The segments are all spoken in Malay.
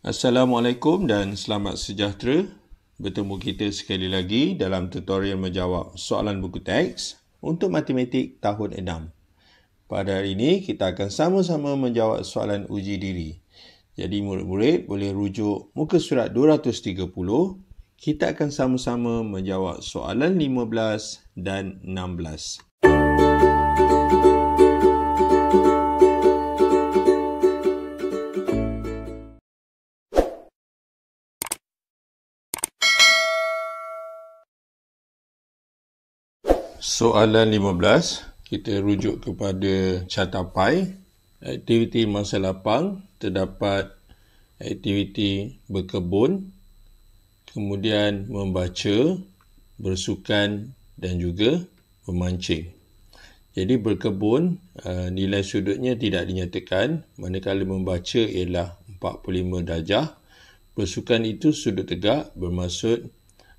Assalamualaikum dan selamat sejahtera. Bertemu kita sekali lagi dalam tutorial menjawab soalan buku teks untuk matematik tahun 6. Pada hari ini, kita akan sama-sama menjawab soalan uji diri. Jadi murid-murid boleh rujuk muka surat 230. Kita akan sama-sama menjawab soalan 15 dan 16. Soalan 15, kita rujuk kepada carta pai. Aktiviti masa lapang, terdapat aktiviti berkebun, kemudian membaca, bersukan dan juga memancing. Jadi berkebun, nilai sudutnya tidak dinyatakan, manakala membaca ialah 45 darjah. Bersukan itu sudut tegak, bermaksud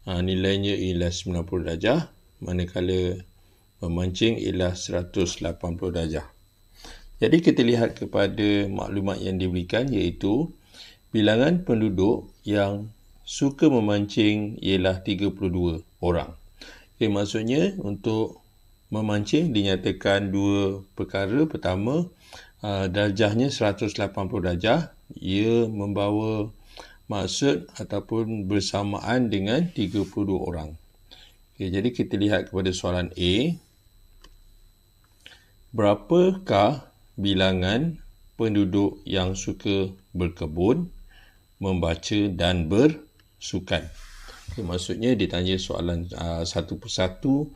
nilainya ialah 90 darjah. Manakala memancing ialah 180 darjah. Jadi kita lihat kepada maklumat yang diberikan, iaitu bilangan penduduk yang suka memancing ialah 32 orang. Okay, maksudnya untuk memancing dinyatakan dua perkara. Pertama, darjahnya 180 darjah. Ia membawa maksud ataupun bersamaan dengan 32 orang. Okay, jadi kita lihat kepada soalan A. Berapakah bilangan penduduk yang suka berkebun, membaca dan bersukan? Okay, maksudnya ditanya soalan satu persatu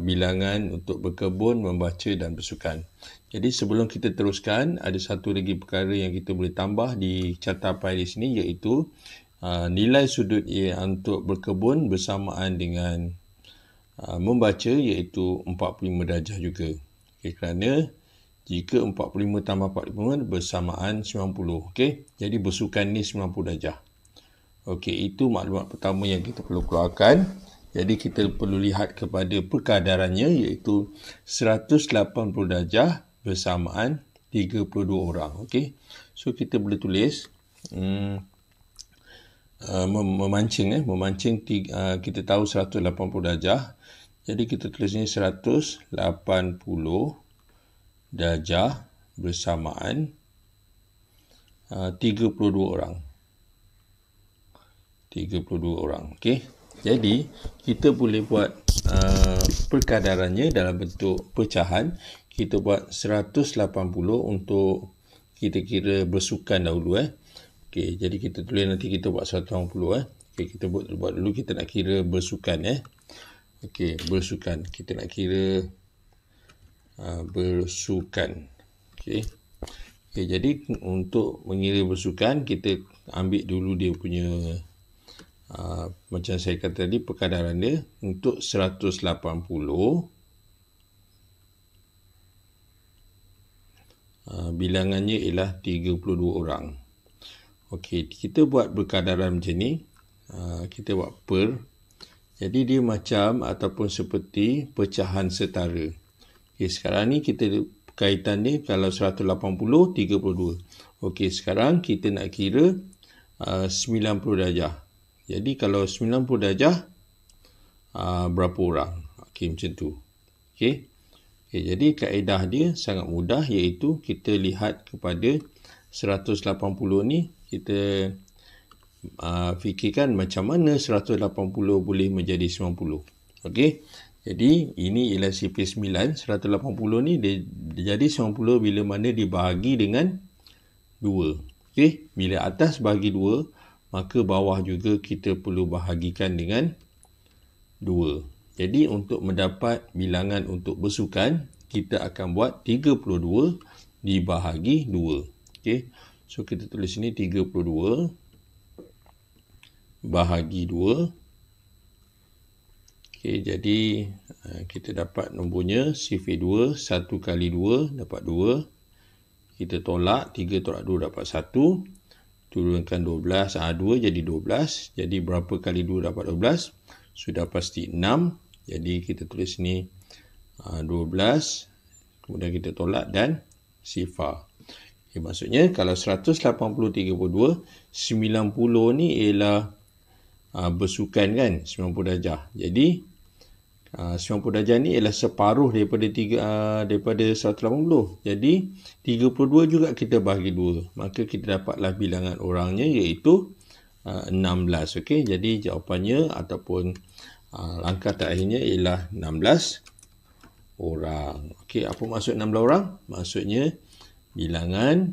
bilangan untuk berkebun, membaca dan bersukan. Jadi sebelum kita teruskan, ada satu lagi perkara yang kita boleh tambah di carta pai di sini, iaitu nilai sudut untuk berkebun bersamaan dengan membaca, iaitu 45 darjah juga. Okay, kerana jika 45 tambah 45 bersamaan 90. Okay? Jadi bersukan ni 90 darjah. Okey, itu maklumat pertama yang kita perlu keluarkan. Jadi kita perlu lihat kepada perkadarannya, iaitu 180 darjah bersamaan 32 orang. Okey. So kita boleh tulis memancing. Memancing kita tahu 180 darjah. Jadi kita tulis ni 180 darjah bersamaan 32 orang. 32 orang. Okey. Jadi kita boleh buat perkadarannya dalam bentuk pecahan. Kita buat 180 untuk kita kira bersukan dahulu. Okey, jadi kita tulis, nanti kita buat 180. Okey, kita buat dulu, kita nak kira bersukan. Okey, bersukan. Kita nak kira bersukan. Okey. Okey, jadi untuk mengira bersukan, kita ambil dulu dia punya macam saya kata tadi, perkadaran dia untuk 180 bilangannya ialah 32 orang. Okey, kita buat perkadaran macam ni. Kita buat per. Jadi dia macam ataupun seperti pecahan setara. Okey, sekarang ni kita kaitan ni kalau 180 32. Okey, sekarang kita nak kira 90 darjah. Jadi kalau 90 darjah berapa orang? Okey, macam tu. Okey. Okey, jadi kaedah dia sangat mudah, iaitu kita lihat kepada 180 ni, kita fikirkan macam mana 180 boleh menjadi 90. Okey. Jadi ini ialah CP9. 180 ni dia jadi 90 bila mana dibahagi dengan 2. Okey. Bila atas bahagi 2, maka bawah juga kita perlu bahagikan dengan 2. Jadi untuk mendapat bilangan untuk bersukan, kita akan buat 32 dibahagi 2. Okey. So kita tulis sini 32 bahagi 2. Okey, jadi kita dapat nombornya CV2, 1 kali 2 dapat 2. Kita tolak, 3 tolak 2 dapat 1. Turunkan 12, 2 jadi 12. Jadi berapa kali 2 dapat 12? Sudah pasti 6. Jadi kita tulis ni 12. Kemudian kita tolak dan sifar. Maksudnya kalau 180 32, 90 ni ialah bersukan kan, 90 darjah. Jadi 90 darjah ni ialah separuh daripada 180. Jadi 32 juga kita bahagi 2. Maka kita dapatlah bilangan orangnya iaitu 16. Okey, jadi jawapannya ataupun langkah terakhirnya ialah 16 orang. Okey, apa maksud 16 orang? Maksudnya bilangan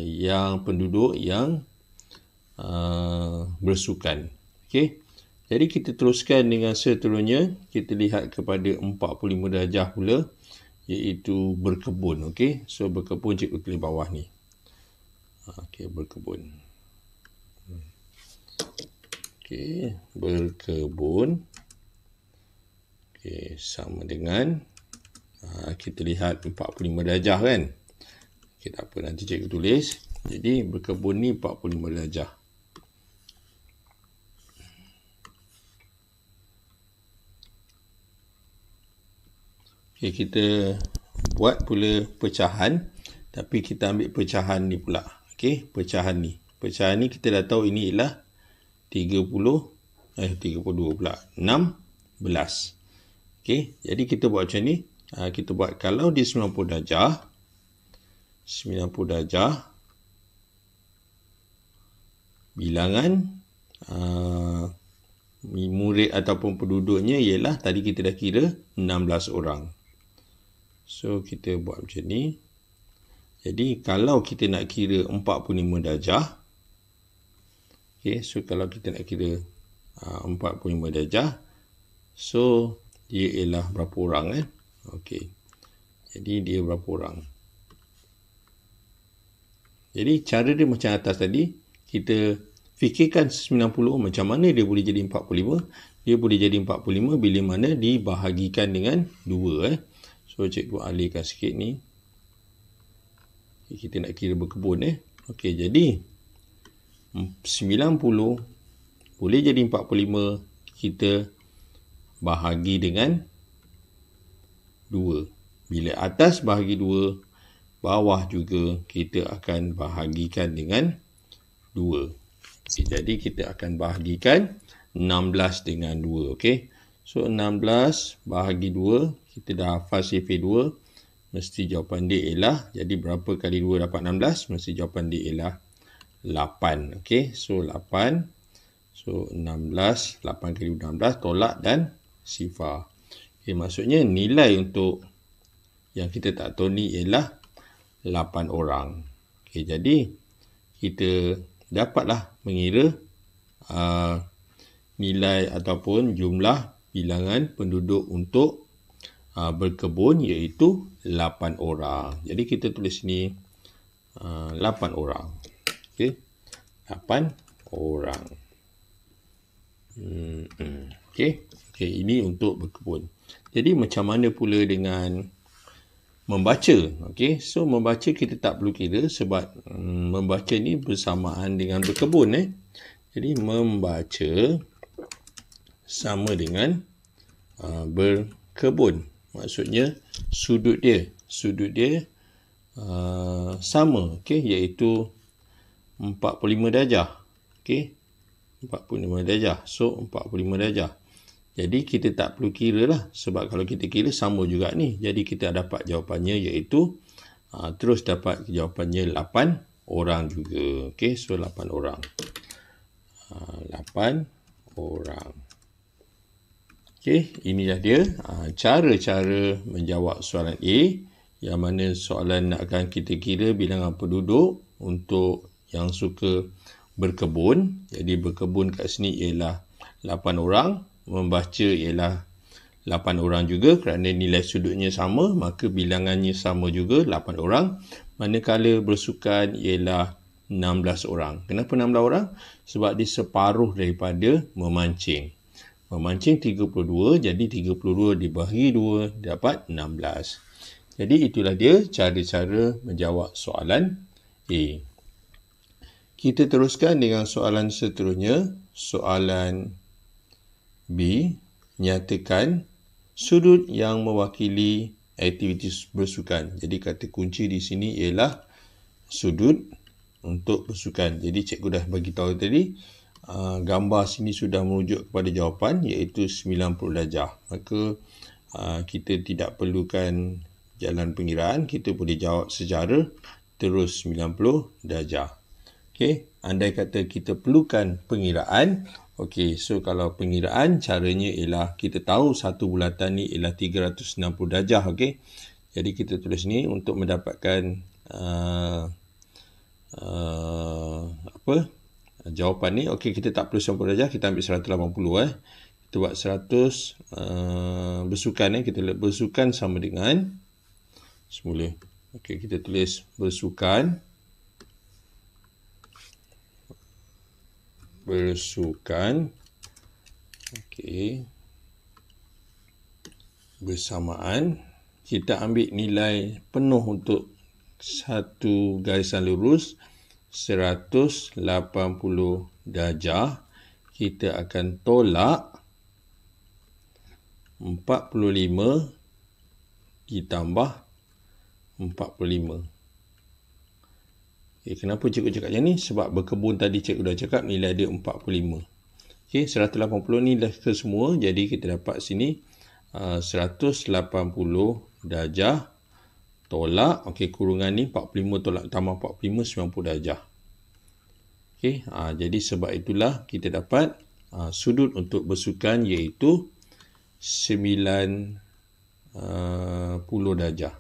yang penduduk yang bersukan. Okey. Jadi kita teruskan dengan seterusnya. Kita lihat kepada 45 darjah pula, iaitu berkebun. Okey. So berkebun cikgu tulis bawah ni. Okey, berkebun. Okey, berkebun. Okey, sama dengan kita lihat 45 darjah kan. Okey, tak apa, nanti cikgu tulis. Jadi berkebun ni 45 darjah. Okey, kita buat pula pecahan, tapi kita ambil pecahan ni pula. Okey, pecahan ni. Pecahan ni kita dah tahu ini ialah 32 pula. 16. Okey, jadi kita buat macam ni. Kita buat kalau dia 90 darjah. 90 darjah. Bilangan murid ataupun penduduknya ialah tadi kita dah kira 16 orang. So kita buat macam ni. Jadi kalau kita nak kira 45 darjah. Okay, so kalau kita nak kira 45 darjah. So dia ialah berapa orang Okay. Jadi dia berapa orang. Jadi cara dia macam atas tadi. Kita fikirkan 90 macam mana dia boleh jadi 45. Dia boleh jadi 45 bila mana dibahagikan dengan 2 So cikgu alihkan sikit ni. Kita nak kira berkebun Okey, jadi 90 boleh jadi 45. Kita bahagi dengan 2. Bila atas bahagi 2, bawah juga kita akan bahagikan dengan 2. Okay, jadi kita akan bahagikan 16 dengan 2. Okey. So 16 bahagi 2, kita dah hafal CP2. Mesti jawapan dia ialah, jadi berapa kali 2 dapat 16? Mesti jawapan dia ialah 8. Okey, so 8. So 16, 8 kali 16, tolak dan sifar. Okay, maksudnya nilai untuk yang kita tak tahu ni ialah 8 orang. Okay, jadi kita dapatlah mengira nilai ataupun jumlah bilangan penduduk untuk berkebun iaitu 8 orang. Jadi kita tulis ni 8 orang. Okey. 8 orang. Okey. Okey, ini untuk berkebun. Jadi macam mana pula dengan membaca? Okey. So membaca kita tak perlu kira sebab membaca ni bersamaan dengan berkebun Jadi membaca sama dengan berkebun. Maksudnya sudut dia sama, iaitu 45 darjah. 45 darjah. So 45 darjah. Jadi kita tak perlu kira lah, sebab kalau kita kira sama juga ni. Jadi kita dapat jawapannya iaitu terus dapat jawapannya 8 orang juga. So 8 orang. 8 orang. Inilah dia cara-cara menjawab soalan A, yang mana soalan nakkan kita kira bilangan penduduk untuk yang suka berkebun. Jadi berkebun kat sini ialah 8 orang, membaca ialah 8 orang juga kerana nilai sudutnya sama, maka bilangannya sama juga 8 orang. Manakala bersukan ialah 16 orang. Kenapa 16 orang? Sebab dia separuh daripada memancing. Memancing 32, jadi 32 dibahagi 2 dapat 16. Jadi itulah dia cara-cara menjawab soalan A. Kita teruskan dengan soalan seterusnya. Soalan B. Nyatakan sudut yang mewakili aktiviti bersukan. Jadi kata kunci di sini ialah sudut untuk bersukan. Jadi cikgu dah bagi tahu tadi, gambar sini sudah merujuk kepada jawapan iaitu 90 darjah. Maka kita tidak perlukan jalan pengiraan, kita boleh jawab secara terus 90 darjah. Okey, andai kata kita perlukan pengiraan, okey, so kalau pengiraan caranya ialah kita tahu satu bulatan ni ialah 360 darjah, okey. Jadi kita tulis ni untuk mendapatkan jawapan ni. Okey, kita tak perlu 90 darjah, kita ambil 180 Kita buat 100 bersukan kita lihat bersukan sama dengan semula. Okey, kita tulis bersukan okey, bersamaan. Kita ambil nilai penuh untuk satu garisan lurus 180 darjah. Kita akan tolak 45 ditambah 45. Okay, kenapa cikgu cakap macam ni? Sebab berkebun tadi cikgu dah cakap nilai dia 45. Okey, 180 ni dah ke semua. Jadi kita dapat sini 180 darjah tolak, okey, kurungan ni 45 tolak tambah 45, 90 darjah. Okey, jadi sebab itulah kita dapat sudut untuk bersukan iaitu 90 darjah.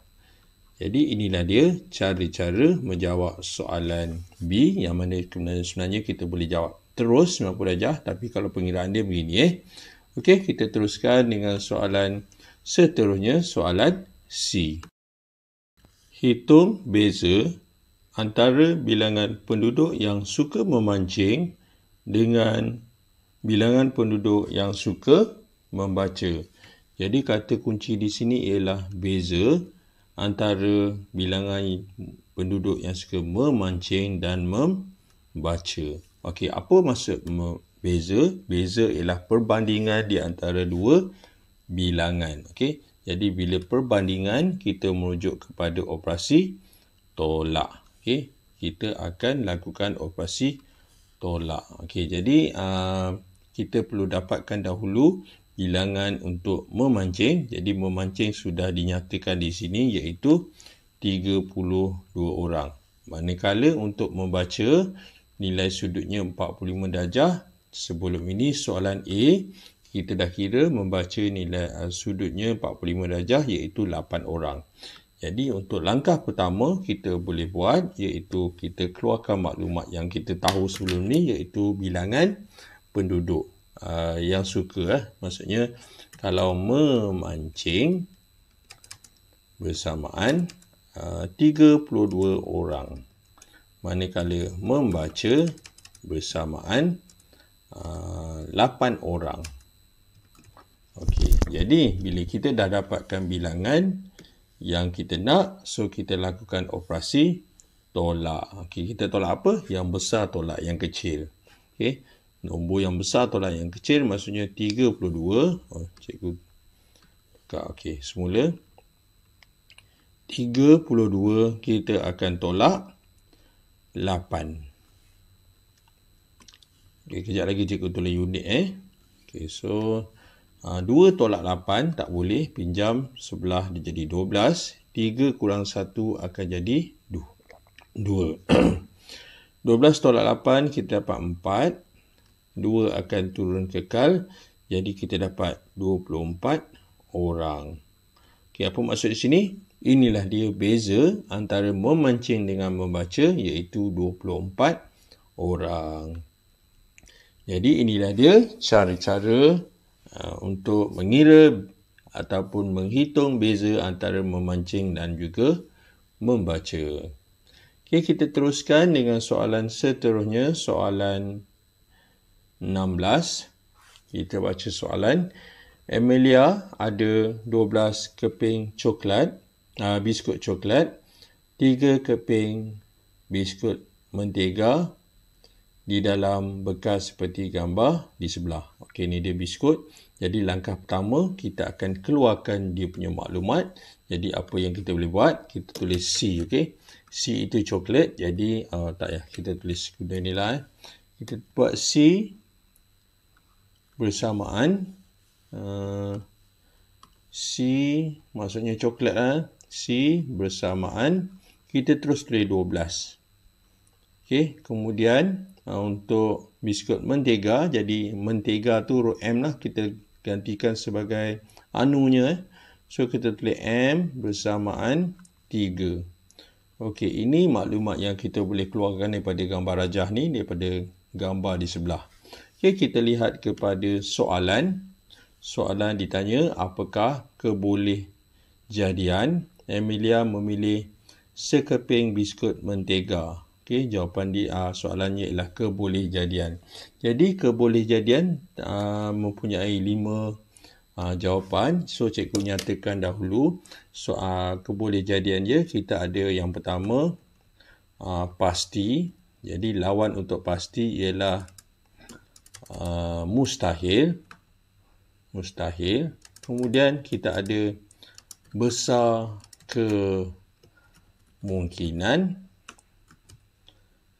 Jadi inilah dia cara-cara menjawab soalan B yang mana sebenarnya kita boleh jawab terus 90 darjah, tapi kalau pengiraan dia begini. Okey, kita teruskan dengan soalan seterusnya, soalan C. Hitung beza antara bilangan penduduk yang suka memancing dengan bilangan penduduk yang suka membaca. Jadi kata kunci di sini ialah beza antara bilangan penduduk yang suka memancing dan membaca. Okey, apa maksud beza? Beza ialah perbandingan di antara dua bilangan. Okey, jadi bila perbandingan kita merujuk kepada operasi tolak. Okey, kita akan lakukan operasi tolak. Okey, jadi kita perlu dapatkan dahulu bilangan untuk memancing. Jadi memancing sudah dinyatakan di sini iaitu 32 orang. Manakala untuk membaca nilai sudutnya 45 darjah. Sebelum ini soalan A kita dah kira membaca nilai sudutnya 45 darjah iaitu 8 orang. Jadi untuk langkah pertama kita boleh buat iaitu kita keluarkan maklumat yang kita tahu sebelum ni iaitu bilangan penduduk yang suka. Maksudnya kalau memancing bersamaan 32 orang. Manakala membaca bersamaan 8 orang. Okey, jadi bila kita dah dapatkan bilangan yang kita nak, so kita lakukan operasi tolak. Okey, kita tolak apa? Yang besar tolak yang kecil. Okey, nombor yang besar tolak yang kecil maksudnya 32. Cikgu buka. Okey, semula 32 kita akan tolak 8. Okey, kejap lagi cikgu tulis unit Okey, so 2 tolak 8 tak boleh, pinjam sebelah dia jadi 12. 3 kurang 1 akan jadi 2. 12 tolak 8 kita dapat 4. 2 akan turun kekal. Jadi kita dapat 24 orang. Okey, apa maksud di sini? Inilah dia beza antara memancing dengan membaca iaitu 24 orang. Jadi inilah dia cara-cara untuk mengira ataupun menghitung beza antara memancing dan juga membaca. Okey, kita teruskan dengan soalan seterusnya, soalan 16. Kita baca soalan. Amelia ada 12 keping coklat, biskut coklat, 3 keping biskut mentega di dalam bekas seperti gambar di sebelah. Okey, ni dia biskut. Jadi langkah pertama kita akan keluarkan dia punya maklumat. Jadi apa yang kita boleh buat, kita tulis C, okey. C itu coklat. Jadi tak payah kita tulis benda ni lah. Kita buat C bersamaan C maksudnya coklat lah. C bersamaan kita terus tulis 12. Okey, kemudian untuk biskut mentega, jadi mentega tu huruf M lah, kita gantikan sebagai anunya. So kita tulis M bersamaan 3. Okey, ini maklumat yang kita boleh keluarkan daripada gambar rajah ni, daripada gambar di sebelah. Okey, kita lihat kepada soalan. Soalan ditanya, apakah kebolehjadian Amelia memilih sekeping biskut mentega? Okey, jawapan di soalannya ialah kebolehjadian. Jadi kebolehjadian mempunyai 5 jawapan. So cikgu nyatakan dahulu soal kebolehjadian dia. Kita ada yang pertama pasti. Jadi lawan untuk pasti ialah mustahil. Mustahil. Kemudian kita ada besar kemungkinan.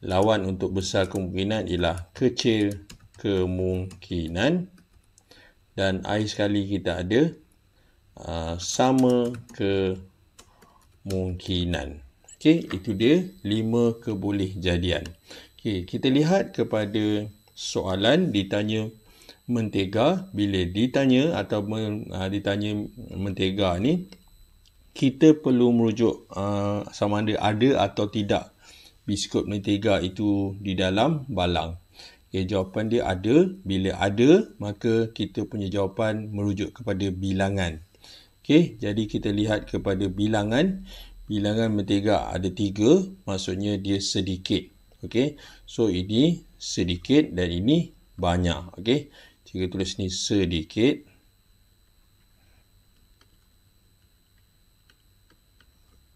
Lawan untuk besar kemungkinan ialah kecil kemungkinan. Dan akhir sekali kita ada sama kemungkinan. Okey, itu dia 5 kebolehjadian. Okey, kita lihat kepada soalan ditanya mentega. Bila ditanya atau ditanya mentega ni, kita perlu merujuk sama ada atau tidak biskut mentega itu di dalam balang. Okay, jawapan dia ada. Bila ada, maka kita punya jawapan merujuk kepada bilangan. Okay, jadi kita lihat kepada bilangan. Bilangan mentega ada 3, maksudnya dia sedikit. Okay, so ini sedikit dan ini banyak. Okay, kita tulis ni sedikit.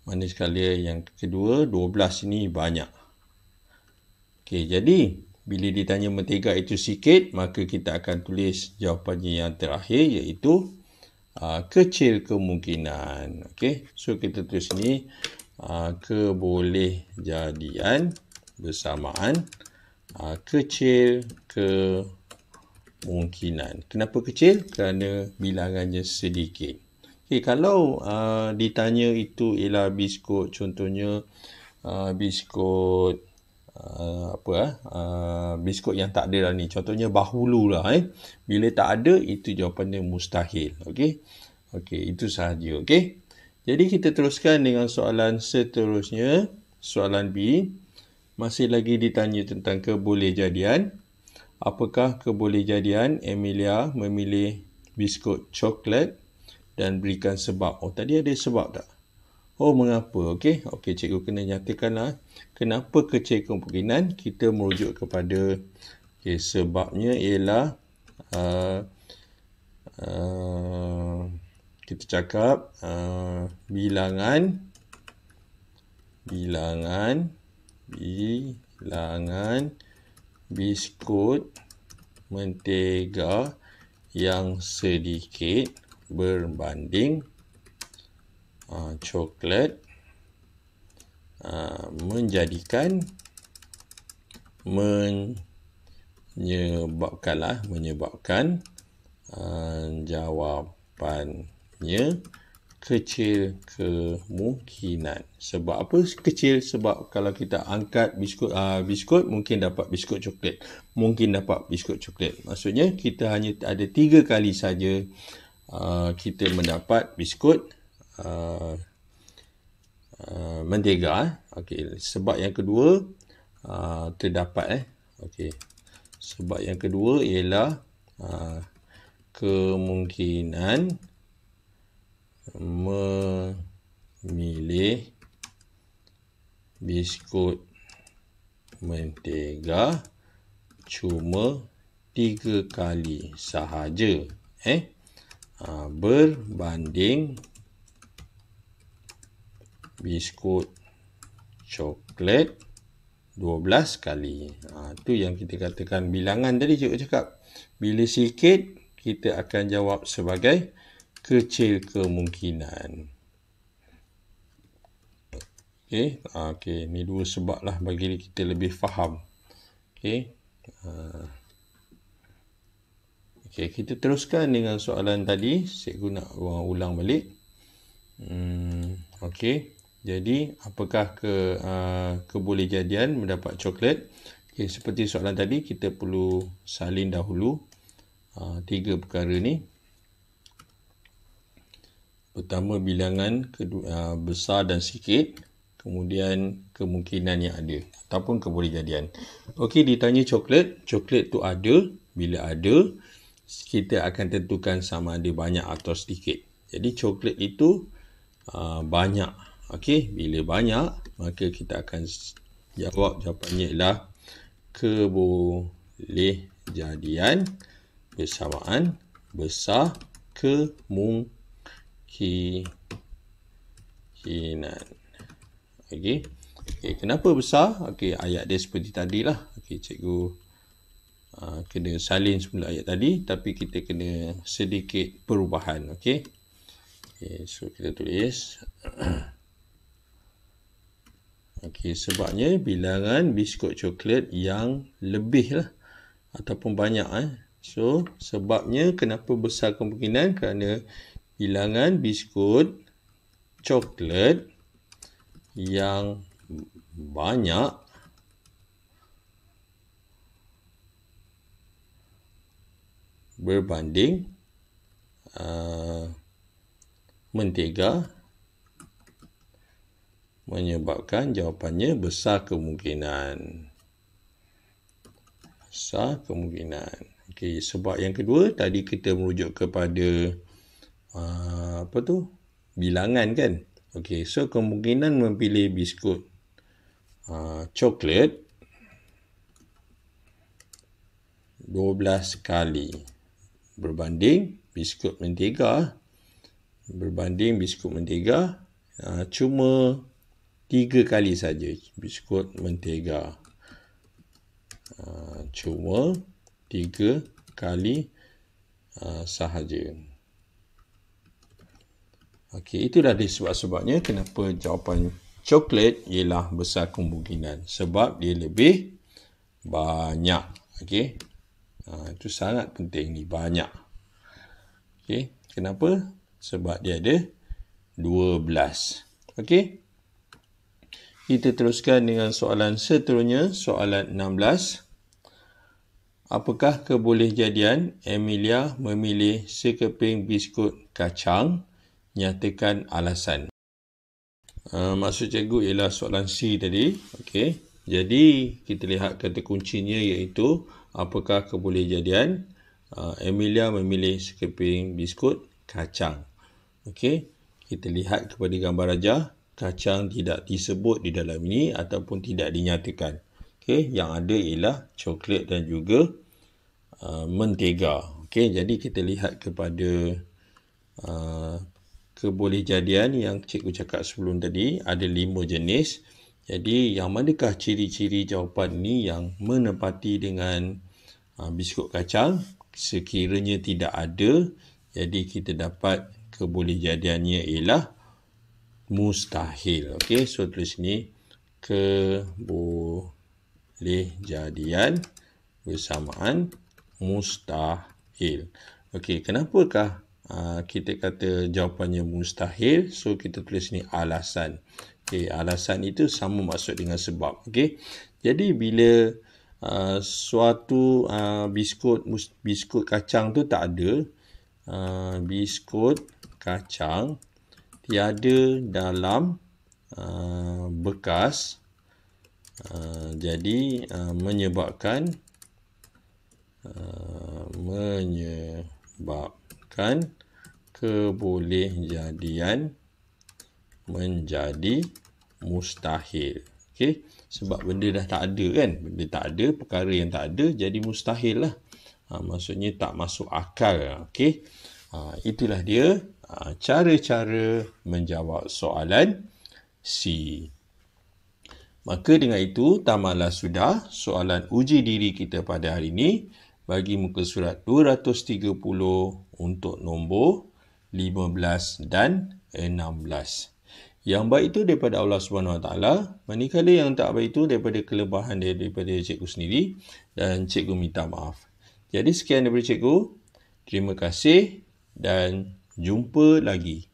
Mana sekali yang kedua, 12 ini banyak. Okey, jadi bila ditanya mentega itu sikit, maka kita akan tulis jawapannya yang terakhir, iaitu kecil kemungkinan. Okey, so kita tulis ni kebolehjadian bersamaan kecil kemungkinan. Kenapa kecil? Kerana bilangannya sedikit. Okay, kalau ditanya itu ialah biskut, contohnya biskut biskut yang tak ada lah ni, contohnya bahulu lah. Bila tak ada, itu jawapannya mustahil. Okey, itu sahaja. Okey, jadi kita teruskan dengan soalan seterusnya. Soalan B, masih lagi ditanya tentang kebolehjadian. Apakah kebolehjadian Amelia memilih biskut coklat dan berikan sebab? Oh, tadi ada sebab tak? Oh, mengapa? Okey, cikgu kena nyatakanlah kenapa kecil kemungkinan. Kita merujuk kepada sebabnya ialah kita cakap bilangan biskut mentega yang sedikit berbanding coklat menyebabkan jawapannya kecil kemungkinan. Sebab apa kecil? Sebab kalau kita angkat biskut mungkin dapat biskut coklat. Maksudnya kita hanya ada 3 kali saja kita mendapat biskut mentega. Okey, sebab yang kedua terdapat okey. Sebab yang kedua ialah kemungkinan memilih biskut mentega cuma 3 kali sahaja berbanding biskut coklat 12 kali. Itu yang kita katakan bilangan tadi cikgu cakap. Bila sikit, kita akan jawab sebagai kecil kemungkinan. Okey, ni dua sebab lah bagi kita lebih faham. Okey, kita teruskan dengan soalan tadi. Cikgu nak ulang balik. Okey, jadi apakah kebolehjadian mendapat coklat? Okey, seperti soalan tadi, kita perlu salin dahulu tiga perkara ni. Pertama, bilangan besar dan sikit. Kemudian kemungkinan yang ada ataupun kebolehjadian. Okey, ditanya coklat. Coklat tu ada. Bila ada, kita akan tentukan sama ada banyak atau sedikit. Jadi coklat itu banyak. Okey, bila banyak, maka kita akan jawapannya ialah kebolehjadian bersamaan besar kemungkinan. Okey, kenapa besar? Okey, ayat dia seperti tadilah. Okey, cikgu kena salin semula ayat tadi, tapi kita kena sedikit perubahan. Okey, so kita tulis. Okey, sebabnya bilangan biskut coklat yang lebih lah ataupun banyak. So, sebabnya kenapa besar kemungkinan? Kerana bilangan biskut coklat yang banyak berbanding mentega menyebabkan jawapannya besar kemungkinan. Besar kemungkinan. Okey, sebab yang kedua tadi kita merujuk kepada bilangan kan. Okey, so kemungkinan memilih biskut coklat 12 kali berbanding biskut mentega cuma 3 kali saja. Biskut mentega cuma 3 kali sahaja. Okey, itulah dia sebab-sebabnya kenapa jawapan coklat ialah besar kemungkinan. Sebab dia lebih banyak. Okey, itu sangat penting ni, banyak. Okey, kenapa? Sebab dia ada 12. Okey, kita teruskan dengan soalan seterusnya, soalan 16. Apakah kebolehjadian Emilia memilih sekeping biskut kacang? Nyatakan alasan. Maksud cikgu ialah soalan C tadi. Okey, jadi kita lihat kata kuncinya iaitu apakah kebolehjadian Emilia memilih sekeping biskut kacang. Okey, kita lihat kepada gambar rajah, kacang tidak disebut di dalam ini ataupun tidak dinyatakan. Okey, yang ada ialah coklat dan juga mentega. Okey, jadi kita lihat kepada kebolehjadian yang cikgu cakap sebelum tadi, ada 5 jenis. Jadi yang manakah ciri-ciri jawapan ni yang menepati dengan biskut kacang? Sekiranya tidak ada, jadi kita dapat kebolehjadiannya ialah mustahil. Okey, so tulis ni kebolehjadian bersamaan mustahil. Okey, kenapakah kita kata jawapannya mustahil? So kita tulis ni alasan. Okey, alasan itu sama maksud dengan sebab. Okey, jadi bila suatu biskut kacang tu tak ada, biskut kacang tiada dalam bekas, jadi menyebabkan kebolehjadian menjadi mustahil. Okey, sebab benda dah tak ada kan, benda tak ada, perkara yang tak ada jadi mustahil lah. Maksudnya tak masuk akal. Okey, itulah dia cara-cara menjawab soalan C. Maka dengan itu tamatlah sudah soalan uji diri kita pada hari ini. bagi muka surat 230 untuk nombor 15 dan 16. Yang baik itu daripada Allah Subhanahu Wa Taala, manakala yang tak baik itu daripada kelemahan daripada cikgu sendiri, dan cikgu minta maaf. Jadi sekian daripada cikgu. Terima kasih dan jumpa lagi.